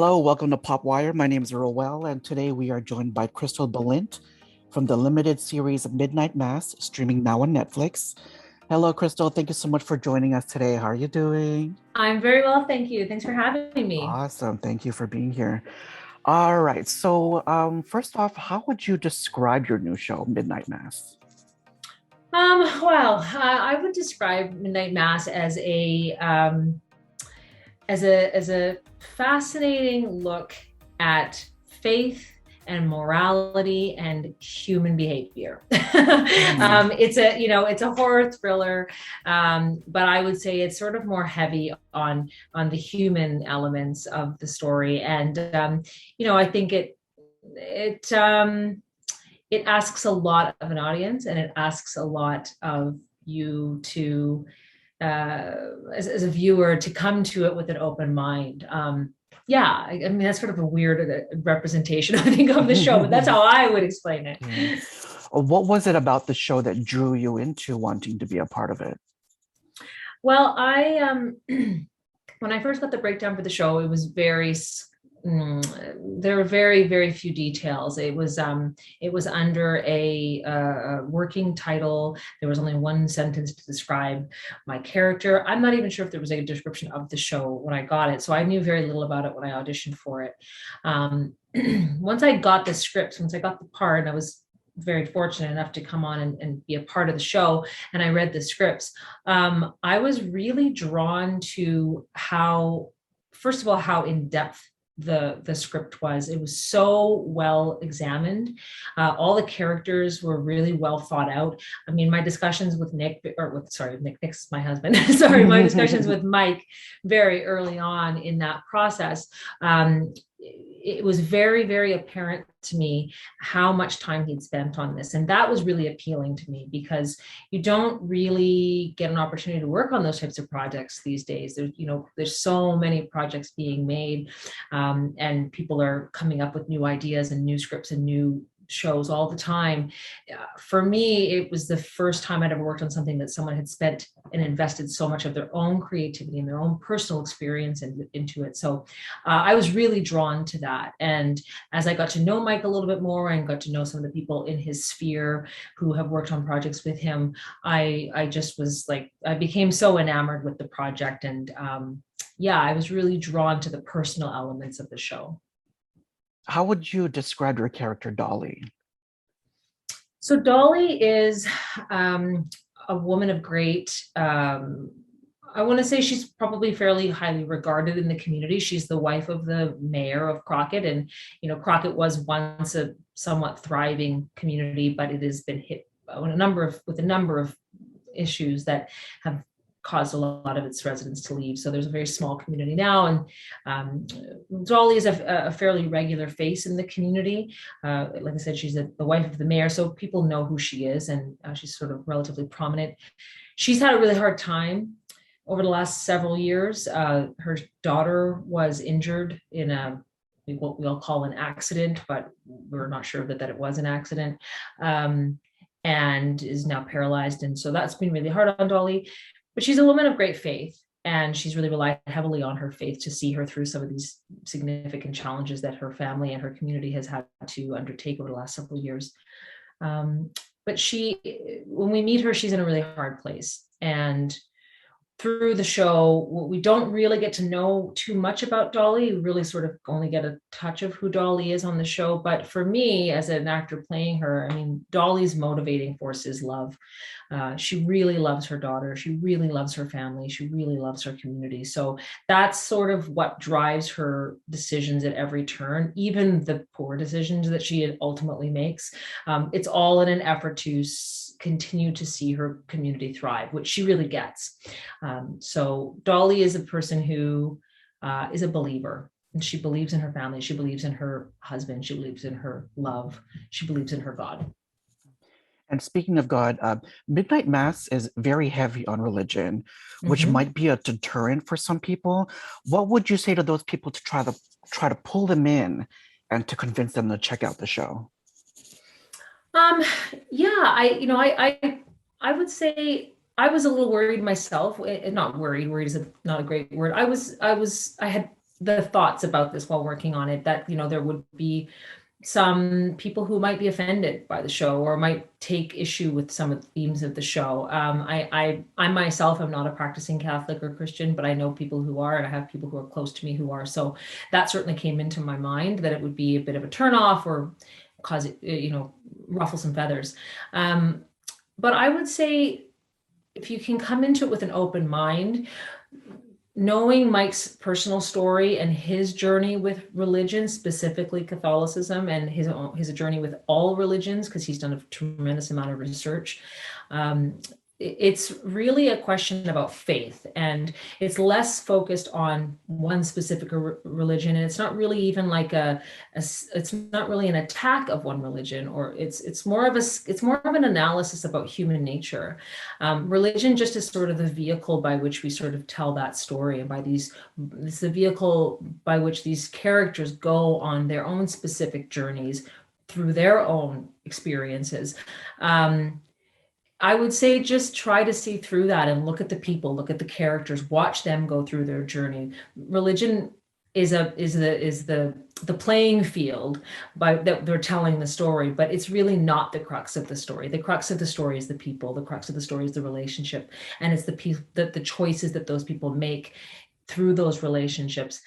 Hello, welcome to PopWire. My name is Roel, and today we are joined by Crystal Balint from the limited series Midnight Mass, streaming now on Netflix. Hello, Crystal. Thank you so much for joining us today. How are you doing? I'm very well, thank you. Thanks for having me. Awesome. Thank you for being here. All right. First off, how would you describe your new show, Midnight Mass? I would describe Midnight Mass as a fascinating look at faith and morality and human behavior. Hmm. It's a horror thriller, but I would say it's sort of more heavy on the human elements of the story, and I think it asks a lot of an audience, and it asks a lot of you to as a viewer to come to it with an open mind. Yeah, I mean that's sort of a weird representation, I think, of the show, but that's how I would explain it. Yeah. What was it about the show that drew you into wanting to be a part of it? Well, I when I first got the breakdown for the show, it was there were very, very few details. It was under a working title. There was only one sentence to describe my character. I'm not even sure if there was a description of the show when I got it, so I knew very little about it when I auditioned for it. Um, once I got the script, once I got the part, and I was very fortunate enough to come on and be a part of the show, and I read the scripts. I was really drawn to how, first of all, how in depth the script was. It was so well examined. All the characters were really well thought out. I mean, my discussions with Nick's my husband. Sorry, my discussions with Mike very early on in that process. It was very, very apparent to me how much time he'd spent on this. And that was really appealing to me because you don't really get an opportunity to work on those types of projects these days. There's so many projects being made, and people are coming up with new ideas and new scripts and new shows all the time. For me, it was the first time I'd ever worked on something that someone had spent and invested so much of their own creativity and their own personal experience into it. So I was really drawn to that. And as I got to know Mike a little bit more and got to know some of the people in his sphere who have worked on projects with him, I just was like, I became so enamored with the project. And yeah, I was really drawn to the personal elements of the show. How would you describe your character, Dolly? So Dolly is a woman of great. I want to say she's probably fairly highly regarded in the community. She's the wife of the mayor of Crockett, and Crockett was once a somewhat thriving community, but it has been hit with a number of issues that have caused a lot of its residents to leave. So there's a very small community now, and Dolly is a fairly regular face in the community. Like I said, she's the wife of the mayor, so people know who she is, and she's sort of relatively prominent. She's had a really hard time over the last several years. Her daughter was injured in what we'll call an accident, but we're not sure that it was an accident, and is now paralyzed. And so that's been really hard on Dolly. But she's a woman of great faith, and she's really relied heavily on her faith to see her through some of these significant challenges that her family and her community has had to undertake over the last several years. But when we meet her, she's in a really hard place. And through the show, we don't really get to know too much about Dolly. We really sort of only get a touch of who Dolly is on the show. But for me, as an actor playing her, I mean, Dolly's motivating force is love. She really loves her daughter. She really loves her family. She really loves her community. So that's sort of what drives her decisions at every turn, even the poor decisions that she ultimately makes. It's all in an effort to continue to see her community thrive, which she really gets. So Dolly is a person who is a believer, and she believes in her family. She believes in her husband. She believes in her love. She believes in her God. And speaking of God, Midnight Mass is very heavy on religion, which Mm-hmm. might be a deterrent for some people. What would you say to those people to try to pull them in and to convince them to check out the show? Um, yeah, I would say I was a little worried myself. Not worried. Worried is not a great word. I had the thoughts about this while working on it, that, there would be some people who might be offended by the show or might take issue with some of the themes of the show. I myself am not a practicing Catholic or Christian, but I know people who are, and I have people who are close to me who are. So that certainly came into my mind, that it would be a bit of a turnoff or cause it, ruffle some feathers. But I would say, if you can come into it with an open mind, knowing Mike's personal story and his journey with religion, specifically Catholicism, and his journey with all religions, because he's done a tremendous amount of research. It's really a question about faith, and it's less focused on one specific religion, and it's not really even like it's not really an attack of one religion, or it's more of an analysis about human nature. Religion just is sort of the vehicle by which we sort of tell that story, and it's the vehicle by which these characters go on their own specific journeys through their own experiences. I would say just try to see through that and look at the people, look at the characters, watch them go through their journey. Religion is the playing field that they're telling the story, but it's really not the crux of the story. The crux of the story is the people. The crux of the story is the relationship, and it's the choices that those people make through those relationships.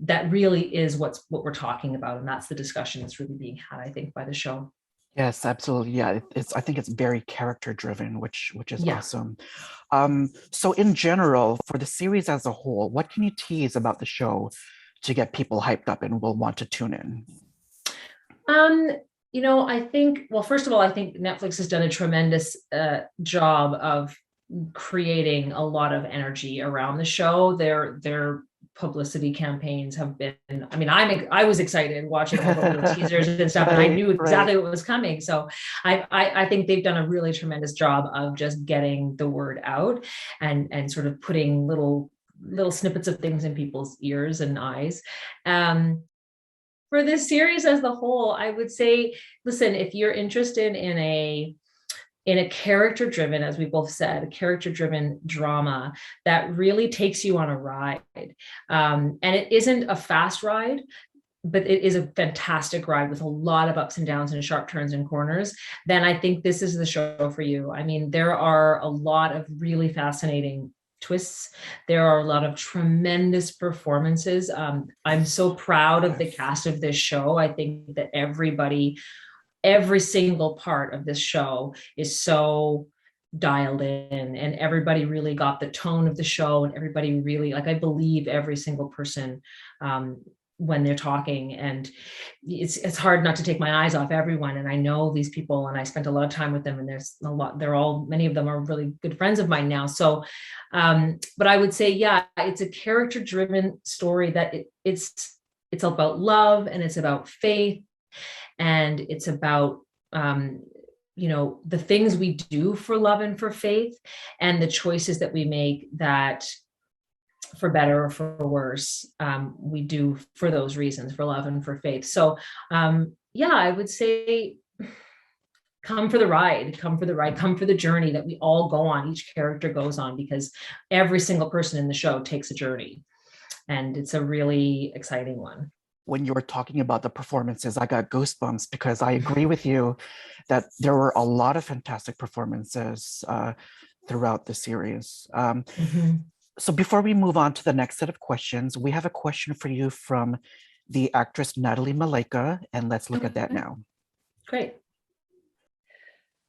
That really is what we're talking about, and that's the discussion that's really being had, I think, by the show. Yes, absolutely. Yeah, I think it's very character driven, which is awesome. So in general, for the series as a whole, what can you tease about the show to get people hyped up and will want to tune in? I think, well, first of all, I think Netflix has done a tremendous job of creating a lot of energy around the show. Their publicity campaigns have been, I was excited watching all the little teasers and stuff, and I knew exactly what was coming. So I think they've done a really tremendous job of just getting the word out and sort of putting little snippets of things in people's ears and eyes. For this series as the whole, I would say, listen, if you're interested in a character-driven, as we both said, a character-driven drama that really takes you on a ride. And it isn't a fast ride, but it is a fantastic ride with a lot of ups and downs and sharp turns and corners, then I think this is the show for you. I mean, there are a lot of really fascinating twists. There are a lot of tremendous performances. I'm so proud of the cast of this show. I think that every single part of this show is so dialed in, and everybody really got the tone of the show, and everybody really, I believe every single person when they're talking, and it's hard not to take my eyes off everyone. And I know these people, and I spent a lot of time with them, and many of them are really good friends of mine now. So, but I would say, yeah, it's a character driven story that it's about love, and it's about faith, and it's about, the things we do for love and for faith, and the choices that we make that, for better or for worse, we do for those reasons, for love and for faith. So, I would say, come for the ride, come for the journey that we all go on, each character goes on, because every single person in the show takes a journey, and it's a really exciting one. When you were talking about the performances, I got goosebumps, because I agree with you that there were a lot of fantastic performances throughout the series. So before we move on to the next set of questions, we have a question for you from the actress Natalie Malaika, and let's look at that now. Great.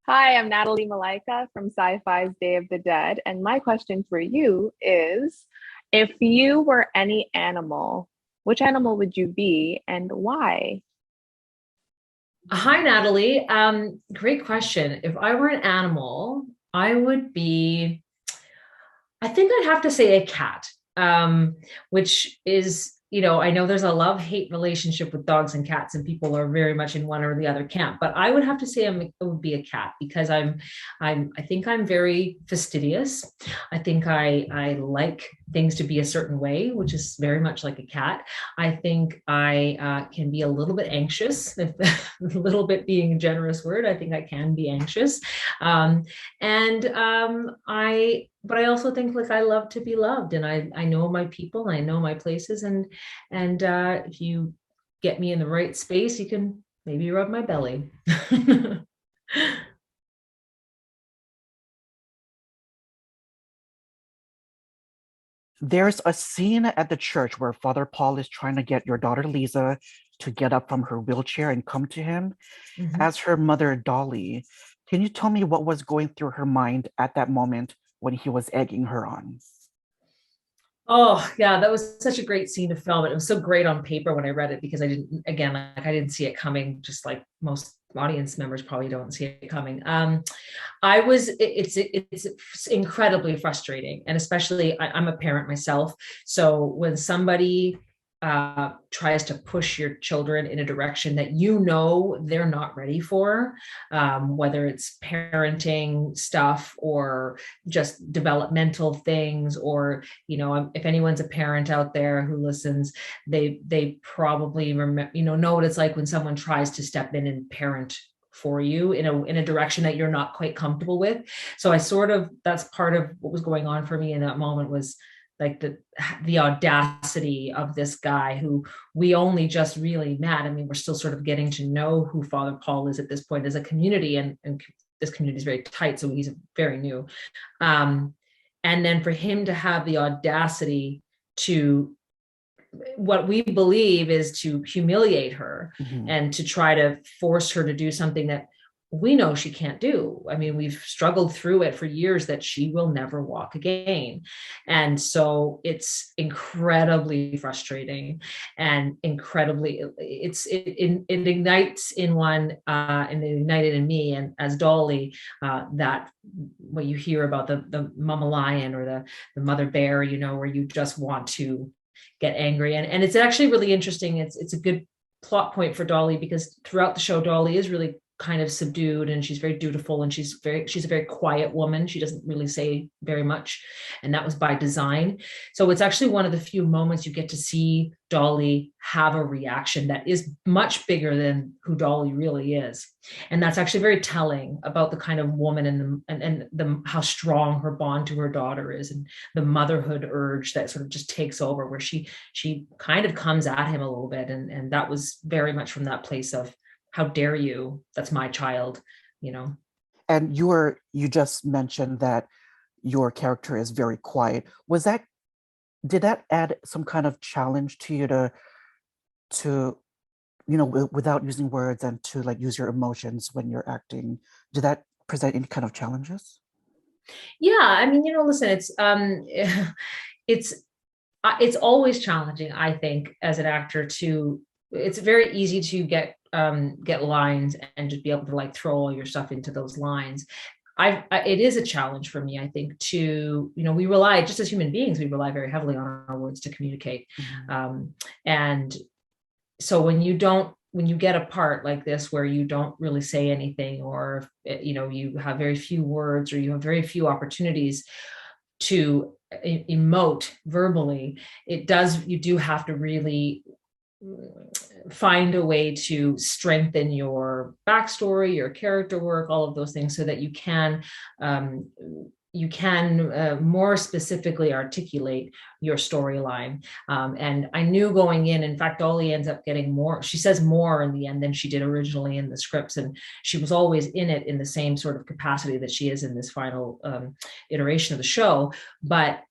Hi, I'm Natalie Malaika from Sci-Fi's Day of the Dead, and my question for you is, if you were any animal, which animal would you be and why? Hi, Natalie. Great question. If I were an animal, I would be, I think I'd have to say a cat, which is, I know there's a love-hate relationship with dogs and cats, and people are very much in one or the other camp, but I would have to say it would be a cat, because I think I'm very fastidious. I think I like things to be a certain way, which is very much like a cat. I think I can be a little bit anxious, if a little bit being a generous word. I think I can be anxious. But I also think like I love to be loved, and I know my people and I know my places, and if you get me in the right space, you can maybe rub my belly. There's a scene at the church where Father Paul is trying to get your daughter Lisa to get up from her wheelchair and come to him Mhm. as her mother, Dolly. Can you tell me what was going through her mind at that moment when he was egging her on? Oh yeah, that was such a great scene to film. It was so great on paper when I read it, because I didn't, again, like I didn't see it coming, just like most audience members probably don't see it coming. It's incredibly frustrating, and especially I'm a parent myself. So when somebody tries to push your children in a direction that you know they're not ready for, whether it's parenting stuff or just developmental things, or if anyone's a parent out there who listens, they probably remember, know what it's like when someone tries to step in and parent for you in a direction that you're not quite comfortable with. So that's part of what was going on for me in that moment, was like the audacity of this guy who we only just really met. I mean, we're still sort of getting to know who Father Paul is at this point as a community, and this community is very tight, so he's very new. And then for him to have the audacity to, what we believe is, to humiliate her Mhm. and to try to force her to do something that we know she can't do. I mean, we've struggled through it for years that she will never walk again. And so it's incredibly frustrating, and it ignites in one, and it ignited in me. And as Dolly, that what you hear about the mama lion or the mother bear, where you just want to get angry. And it's actually really interesting. It's a good plot point for Dolly, because throughout the show, Dolly is really kind of subdued, and she's very dutiful, and she's a very quiet woman. She doesn't really say very much, and that was by design. So it's actually one of the few moments you get to see Dolly have a reaction that is much bigger than who Dolly really is. And that's actually very telling about the kind of woman and the how strong her bond to her daughter is, and the motherhood urge that sort of just takes over, where she kind of comes at him a little bit. And that was very much from that place of, how dare you? That's my child. And you just mentioned that your character is very quiet. Did that add some kind of challenge to you to without using words, and to like use your emotions when you're acting? Did that present any kind of challenges? Yeah, I mean, listen, it's it's always challenging, I think, as an actor. It's very easy to get lines and just be able to like throw all your stuff into those lines. It is a challenge for me, I think, to, we rely, just as human beings, we rely very heavily on our words to communicate. And so when you get a part like this where you don't really say anything, or you have very few words, or you have very few opportunities to emote verbally, you do have to really find a way to strengthen your backstory, your character work, all of those things, so that you can more specifically articulate your storyline. And I knew going in fact, Dolly ends up getting more, she says more in the end than she did originally in the scripts. And she was always in it in the same sort of capacity that she is in this final iteration of the show. But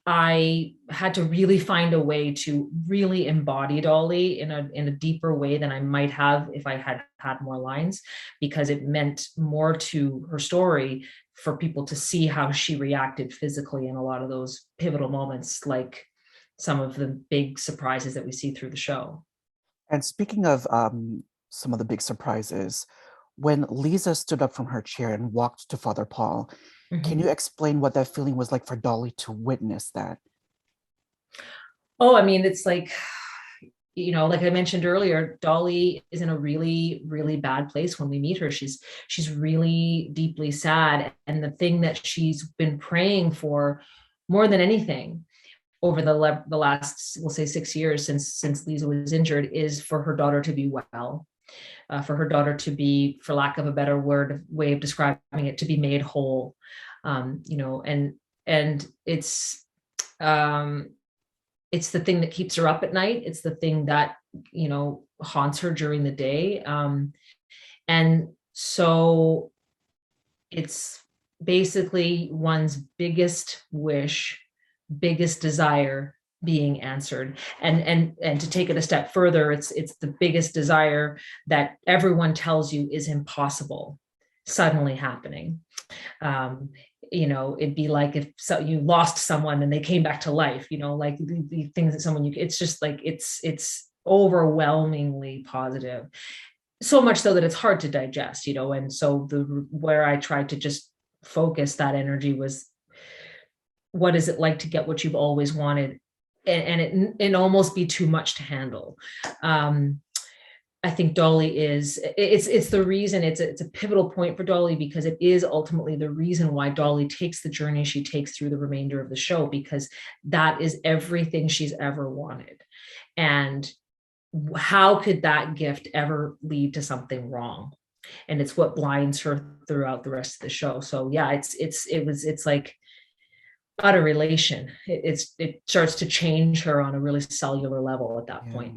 I had to really find a way to really embody Dolly in a deeper way than I might have if I had had more lines, because it meant more to her story for people to see how she reacted physically in a lot of those pivotal moments, like some of the big surprises that we see through the show. And speaking of some of the big surprises, when Lisa stood up from her chair and walked to Father Paul, can you explain what that feeling was like for Dolly to witness that? Oh, I mean, it's like, like I mentioned earlier, Dolly is in a really, really bad place when we meet her. She's really deeply sad. And the thing that she's been praying for more than anything over the last, we'll say 6 years since Lisa was injured, is for her daughter to be well, for her daughter to be, for lack of a better way of describing it, to be made whole. And it's the thing that keeps her up at night. It's the thing that, haunts her during the day. And so it's basically one's biggest wish, biggest desire being answered. And to take it a step further, it's the biggest desire that everyone tells you is impossible suddenly happening. It'd be like if you lost someone and they came back to life, like the things that it's just like, it's overwhelmingly positive. So much so that it's hard to digest, and so where I tried to just focus that energy was, what is it like to get what you've always wanted, and it almost be too much to handle. I think Dolly it's the reason, it's a pivotal point for Dolly, because it is ultimately the reason why Dolly takes the journey she takes through the remainder of the show, because that is everything she's ever wanted. And how could that gift ever lead to something wrong? And it's what blinds her throughout the rest of the show. So yeah, it's like utter relation. It starts to change her on a really cellular level at that point.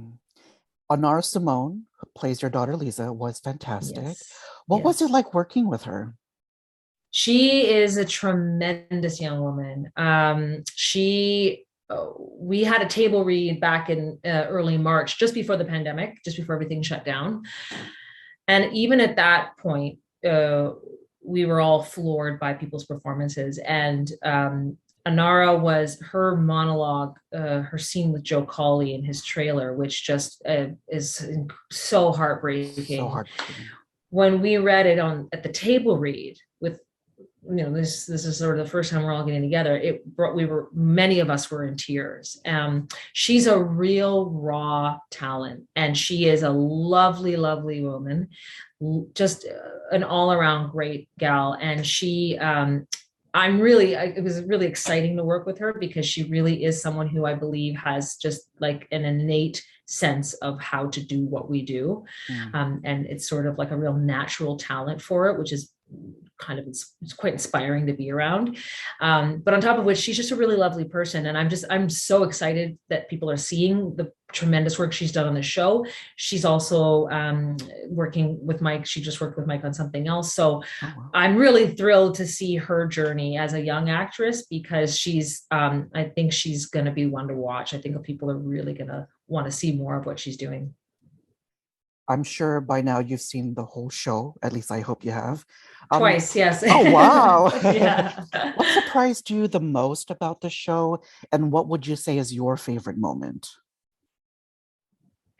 Anara Simone, who plays your daughter Lisa, was fantastic. Yes. What was it like working with her? She is a tremendous young woman. We had a table read back in early March, just before the pandemic, just before everything shut down. And even at that point, we were all floored by people's performances. And Anara was, her monologue, her scene with Joe Colley in his trailer, which just is so heartbreaking. So heartbreaking. When we read it at the table read with, this is sort of the first time we're all getting together, many of us were in tears. She's a real raw talent, and she is a lovely, lovely woman, just an all around great gal. And she, it was really exciting to work with her, because she really is someone who I believe has just like an innate sense of how to do what we do. And it's sort of like a real natural talent for it, which is it's quite inspiring to be around. But on top of which, she's just a really lovely person. And I'm so excited that people are seeing the tremendous work she's done on the show. She's also working with Mike. She just worked with Mike on something else. So I'm really thrilled to see her journey as a young actress, because I think she's going to be one to watch. I think people are really going to want to see more of what she's doing. I'm sure by now you've seen the whole show. At least I hope you have. Twice, yes. Oh, wow. Yeah. What surprised you the most about the show? And what would you say is your favorite moment?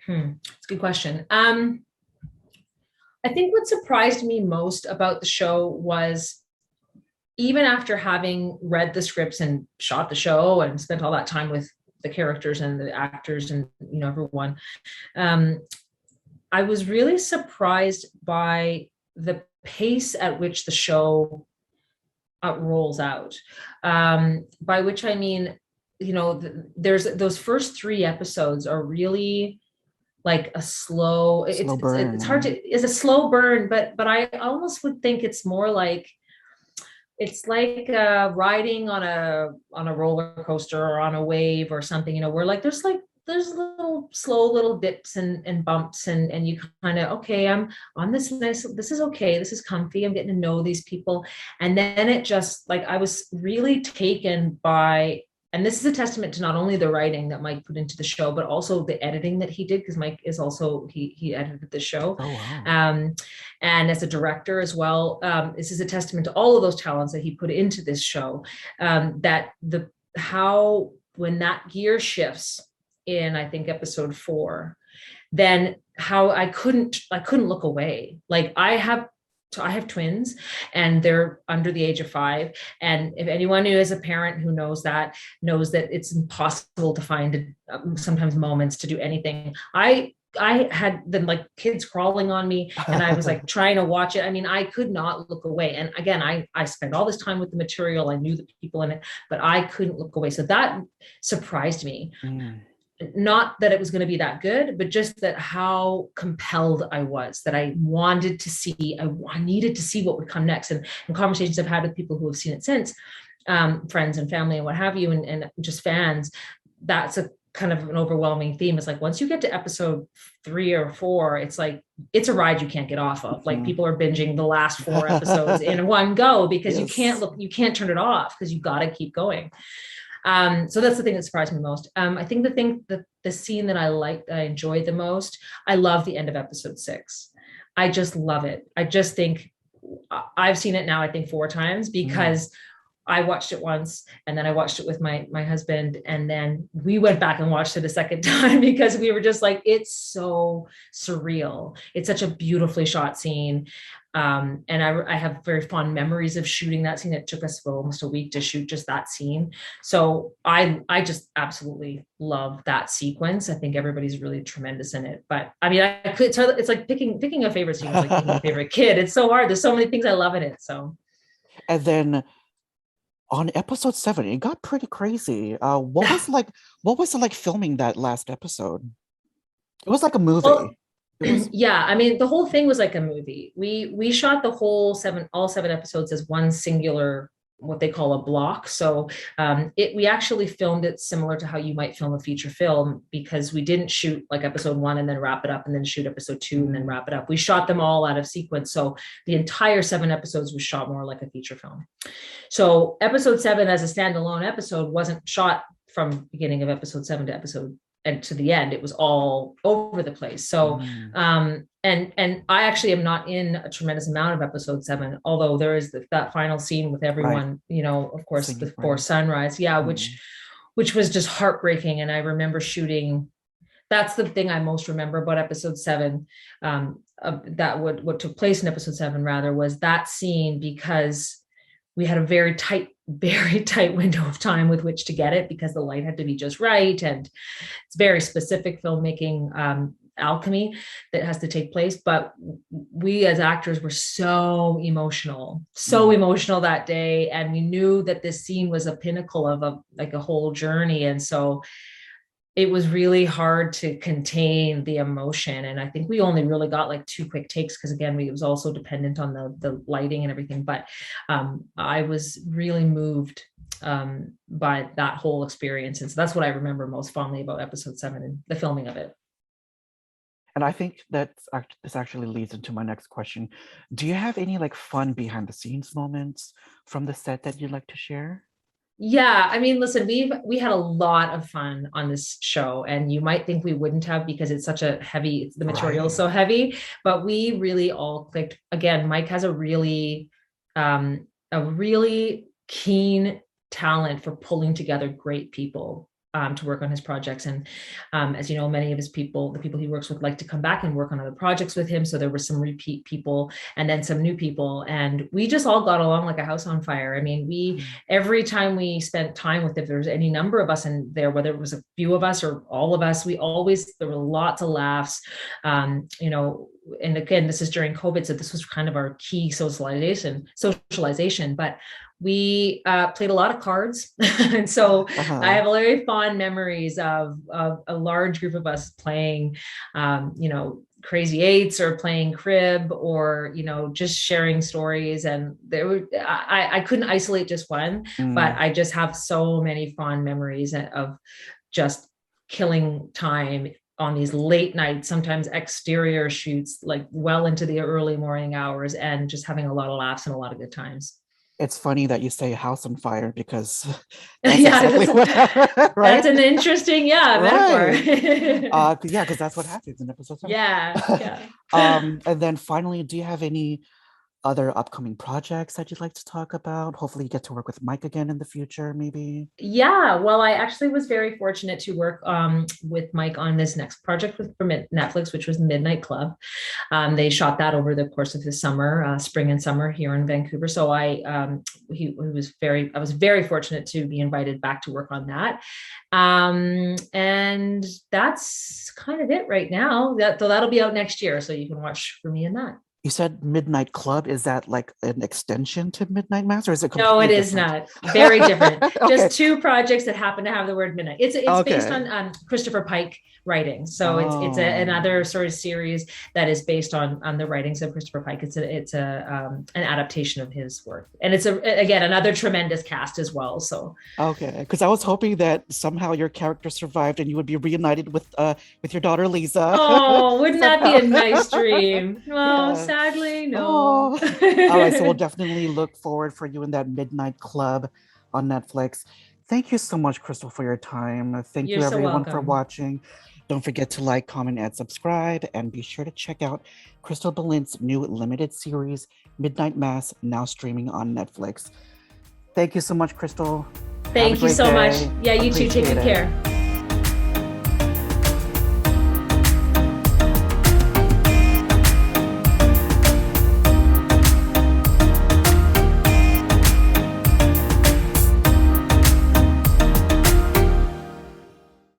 It's a good question. I think what surprised me most about the show was, even after having read the scripts and shot the show and spent all that time with the characters and the actors and everyone, I was really surprised by the pace at which the show rolls out. By which I mean, there's those first 3 episodes are really like a slow burn. It's a slow burn, but I almost would think it's more like, it's like riding on a roller coaster or on a wave or something, where like there's little slow little dips and bumps, and you kind of, okay, I'm on this is okay, this is comfy, I'm getting to know these people. And then it just, like, I was really taken by, and this is a testament to not only the writing that Mike put into the show, but also the editing that he did, because Mike is also, he edited the show. Oh, wow. And as a director as well, this is a testament to all of those talents that he put into this show, that when that gear shifts in, I think, episode 4, then how I couldn't look away. Like, I have twins, and they're under the age of 5. And if anyone who is a parent who knows that it's impossible to find sometimes moments to do anything. I I had then like kids crawling on me, and I was like trying to watch it. I mean, I could not look away. And again, I spent all this time with the material. I knew the people in it, but I couldn't look away. So that surprised me. Not that it was going to be that good, but just that how compelled I was, that I wanted to see, I needed to see what would come next. And conversations I've had with people who have seen it since, friends and family and what have you, and just fans, that's a kind of an overwhelming theme. It's like, once you get to episode 3 or 4, it's like, it's a ride you can't get off of. Like, people are binging the last 4 episodes in one go, because you can't turn it off, because you got to keep going. So that's the thing that surprised me most. I think the scene that I enjoyed the most, I love the end of episode 6. I just love it. I just think I've seen it now, I think 4 times, because I watched it once, and then I watched it with my husband, and then we went back and watched it a second time, because we were just like, it's so surreal. It's such a beautifully shot scene. And I have very fond memories of shooting that scene. It took us for almost a week to shoot just that scene. So I just absolutely love that sequence. I think everybody's really tremendous in it. But I mean, it's like picking a favorite scene, like picking a favorite kid. It's so hard. There's so many things I love in it. So. And then on episode 7, it got pretty crazy. What was it like filming that last episode? It was like a movie. Well, yeah, I mean, the whole thing was like a movie. We shot the whole all 7 episodes as one singular, what they call a block. So we actually filmed it similar to how you might film a feature film, because we didn't shoot like episode 1 and then wrap it up, and then shoot episode 2 and then wrap it up. We shot them all out of sequence. So the entire 7 episodes was shot more like a feature film. So episode 7 as a standalone episode wasn't shot from beginning of episode 7 to episode and to the end. It was all over the place. So, and I actually am not in a tremendous amount of episode 7, although there is that final scene with everyone, you know, of course, before sunrise. Yeah. Which was just heartbreaking. And I remember shooting, that's the thing I most remember about episode 7. What took place in episode 7 rather, was that scene, because we had a very tight window of time with which to get it, because the light had to be just right. And it's very specific filmmaking alchemy that has to take place. But we as actors were so emotional that day. And we knew that this scene was a pinnacle of a whole journey. And so it was really hard to contain the emotion. And I think we only really got like 2 quick takes, because again, it was also dependent on the lighting and everything. But I was really moved by that whole experience. And so that's what I remember most fondly about episode 7 and the filming of it. And I think that this actually leads into my next question. Do you have any like fun behind the scenes moments from the set that you'd like to share? Yeah, I mean, listen, we had a lot of fun on this show, and you might think we wouldn't have, because it's such a heavy, the material is so heavy, but we really all clicked. Again, Mike has a really keen talent for pulling together great people to work on his projects. And as you know, many of the people he works with, like to come back and work on other projects with him. So there were some repeat people and then some new people. And we just all got along like a house on fire. I mean, every time we spent time with, if there was any number of us in there, whether it was a few of us or all of us, there were lots of laughs, you know. And again, this is during COVID, so this was kind of our key socialization, but we played a lot of cards. And so I have very fond memories of a large group of us playing, you know, crazy eights or playing crib, or, you know, just sharing stories. And I couldn't isolate just one, but I just have so many fond memories of just killing time on these late nights, sometimes exterior shoots, like well into the early morning hours, and just having a lot of laughs and a lot of good times. It's funny that you say house on fire, because that's exactly what happened, right? That's an interesting, metaphor. Because that's what happens in episode 7. Yeah. And then finally, do you have any other upcoming projects that you'd like to talk about? Hopefully you get to work with Mike again in the future, maybe. Yeah, well, I actually was very fortunate to work with Mike on this next project for Netflix, which was Midnight Club. They shot that over the course of the summer, spring and summer here in Vancouver. So I was very fortunate to be invited back to work on that. And that's kind of it right now. That'll be out next year, so you can watch for me in that. You said Midnight Club. Is that like an extension to Midnight Mass, or is it No, completely it is different? not. Very different. Okay. Just two projects that happen to have the word midnight. It's Okay. based on Christopher Pike writing. So it's another sort of series that is based on the writings of Christopher Pike. It's an adaptation of his work, and it's again another tremendous cast as well. So Okay, because I was hoping that somehow your character survived and you would be reunited with your daughter Lisa. oh, wouldn't that be a Somehow. nice dream? Oh, Yeah. sadly, no. Oh. All right, so we'll definitely look forward for you in that Midnight Club on Netflix. Thank you so much, Crystal, for your time. Thank You're you, so everyone, for welcome. watching. Don't forget to like, comment, and subscribe. And be sure to check out Crystal Balint's new limited series, Midnight Mass, now streaming on Netflix. Thank you so much, Crystal. Have a Thank you great so much. day. Yeah, you too. Take Appreciate good it. care.